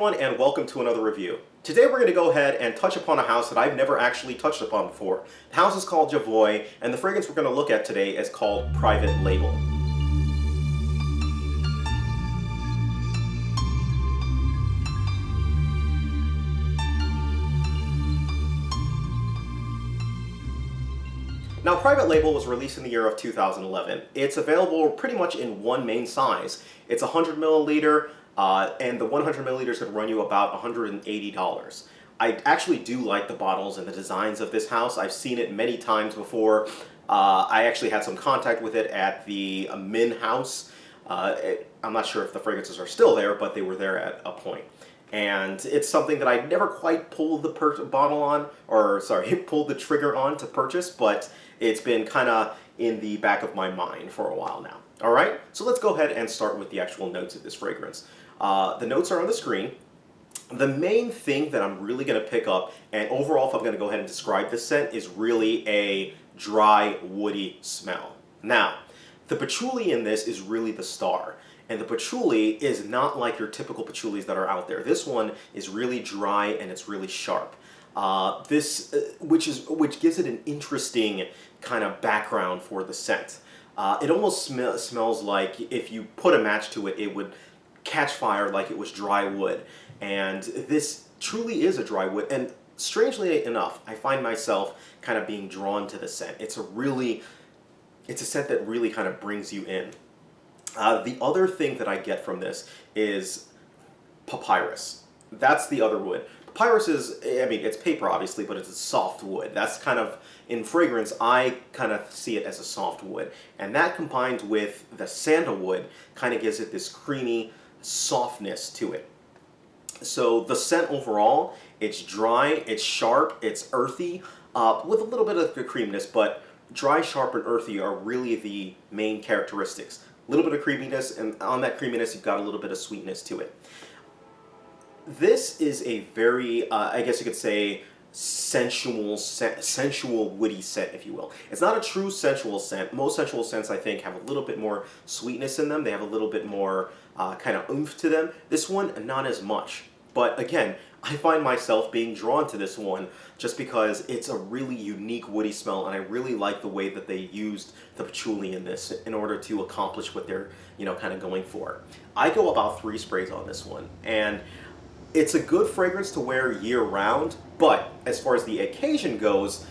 everyone, and welcome to another review. Today we're going to go ahead and touch upon a house that I've never actually touched upon before. The house is called Jovoy, and the fragrance we're going to look at today is called Private Label. Now, Private Label was released in the year of 2011. It's available pretty much in one main size. It's 100 milliliter, and the 100 milliliters could run you about $180. I actually do like the bottles and the designs of this house. I've seen it many times before. I actually had some contact with it at the Min house. I'm not sure if the fragrances are still there, but they were there at a point. And it's something that I never quite pulled the bottle on, or sorry, pulled the trigger on to purchase, but it's been kind of in the back of my mind for a while now. All right, so let's go ahead and start with the actual notes of this fragrance. The notes are on the screen. The main thing that I'm really going to pick up, and overall if I'm going to go ahead and describe this scent, is really a dry, woody smell. Now, the patchouli in this is really the star. And the patchouli is not like your typical patchoulis that are out there. This one is really dry and it's really sharp. Which gives it an interesting kind of background for the scent. It almost smells like if you put a match to it, it would catch fire like it was dry wood. And this truly is a dry wood. And strangely enough, I find myself kind of being drawn to the scent. It's a scent that really kind of brings you in. The other thing that I get from this is papyrus. That's the other wood. Papyrus is, I mean, it's paper obviously, but it's a soft wood. That's kind of, in fragrance, I kind of see it as a soft wood. And that combined with the sandalwood kind of gives it this creamy softness to it. So the scent overall, it's dry, it's sharp, it's earthy, with a little bit of the creaminess, but dry, sharp, and earthy are really the main characteristics. A little bit of creaminess, and on that creaminess you've got a little bit of sweetness to it. This is a very, I guess you could say, sensual woody scent, if you will. It's not a true sensual scent. Most sensual scents, I think, have a little bit more sweetness in them. They have a little bit more kind of oomph to them. This one, not as much. But again, I find myself being drawn to this one just because it's a really unique woody smell, and I really like the way that they used the patchouli in this in order to accomplish what they're, kind of going for. I go about 3 sprays on this one, and it's a good fragrance to wear year-round, but as far as the occasion goes,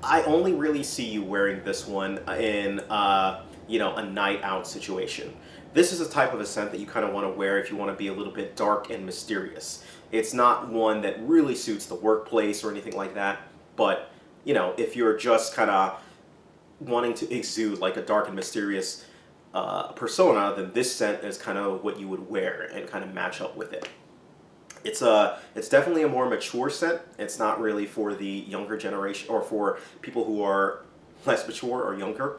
I only really see you wearing this one in, a night-out situation. This is a type of a scent that you kind of want to wear if you want to be a little bit dark and mysterious. It's not one that really suits the workplace or anything like that, but, if you're just kind of wanting to exude like a dark and mysterious persona, then this scent is kind of what you would wear and kind of match up with it. It's definitely a more mature scent. It's not really for the younger generation or for people who are less mature or younger.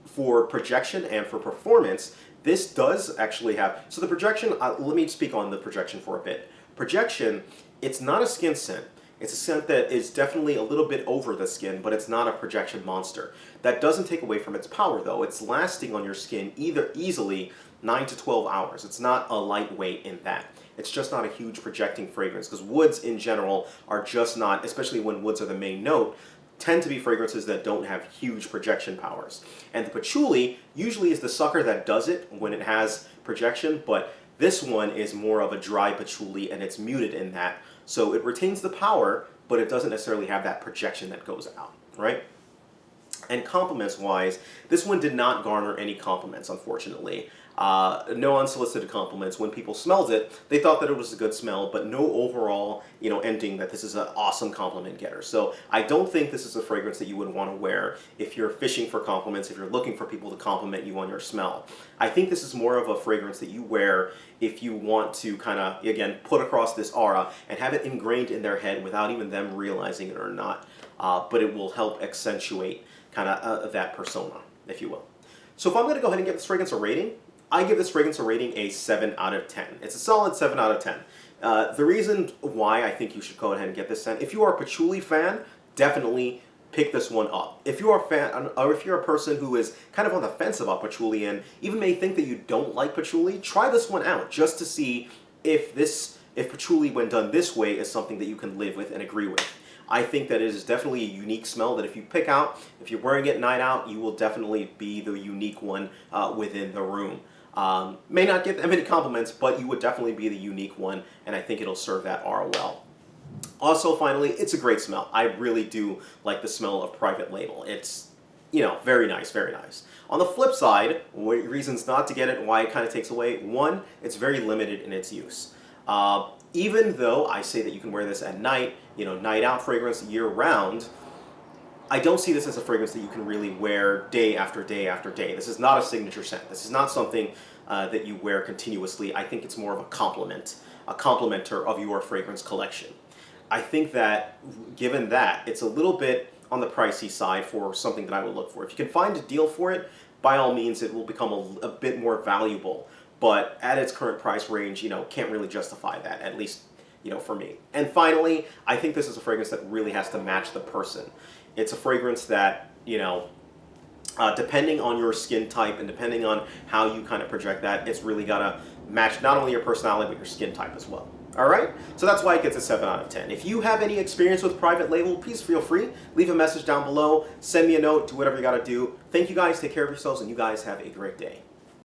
For projection and for performance, this does actually have, so the projection, let me speak on the projection for a bit. Projection, it's not a skin scent. It's a scent that is definitely a little bit over the skin, but it's not a projection monster. That doesn't take away from its power though. It's lasting on your skin either easily 9 to 12 hours. It's not a lightweight in that. It's just not a huge projecting fragrance, because woods in general are just not, especially when woods are the main note, tend to be fragrances that don't have huge projection powers. And the patchouli usually is the sucker that does it when it has projection, but this one is more of a dry patchouli and it's muted in that. So it retains the power, but it doesn't necessarily have that projection that goes out, right? And compliments wise, this one did not garner any compliments, unfortunately. No unsolicited compliments. When people smelled it, they thought that it was a good smell, but no overall, ending that this is an awesome compliment getter. So I don't think this is a fragrance that you would want to wear if you're fishing for compliments, if you're looking for people to compliment you on your smell. I think this is more of a fragrance that you wear if you want to kind of, again, put across this aura and have it ingrained in their head without even them realizing it or not. But it will help accentuate kind of that persona, if you will. So if I'm going to go ahead and give this fragrance a rating, I give this fragrance a rating a 7 out of 10. It's a solid 7 out of 10. The reason why I think you should go ahead and get this scent, if you are a patchouli fan, definitely pick this one up. If you are a fan, or if you're a person who is kind of on the fence about patchouli and even may think that you don't like patchouli, try this one out just to see if this if patchouli, when done this way, is something that you can live with and agree with. I think that it is definitely a unique smell that if you pick out, if you're wearing it night out, you will definitely be the unique one within the room. May not get that many compliments, but you would definitely be the unique one, and I think it'll serve that aura well. Also, finally, it's a great smell. I really do like the smell of Private Label. It's, very nice, very nice. On the flip side, reasons not to get it, why it kind of takes away. One, it's very limited in its use. Even though I say that you can wear this at night, night out fragrance year round, I don't see this as a fragrance that you can really wear day after day after day. This is not a signature scent. This is not something that you wear continuously. I think it's more of a complementer of your fragrance collection. I think that, given that, it's a little bit on the pricey side for something that I would look for. If you can find a deal for it, by all means, it will become a bit more valuable. But at its current price range, can't really justify that, at least, for me. And finally, I think this is a fragrance that really has to match the person. It's a fragrance that, depending on your skin type and depending on how you kind of project that, it's really got to match not only your personality, but your skin type as well. All right? So that's why it gets a 7 out of 10. If you have any experience with Private Label, please feel free. Leave a message down below. Send me a note. Do whatever you got to do. Thank you guys. Take care of yourselves, and you guys have a great day.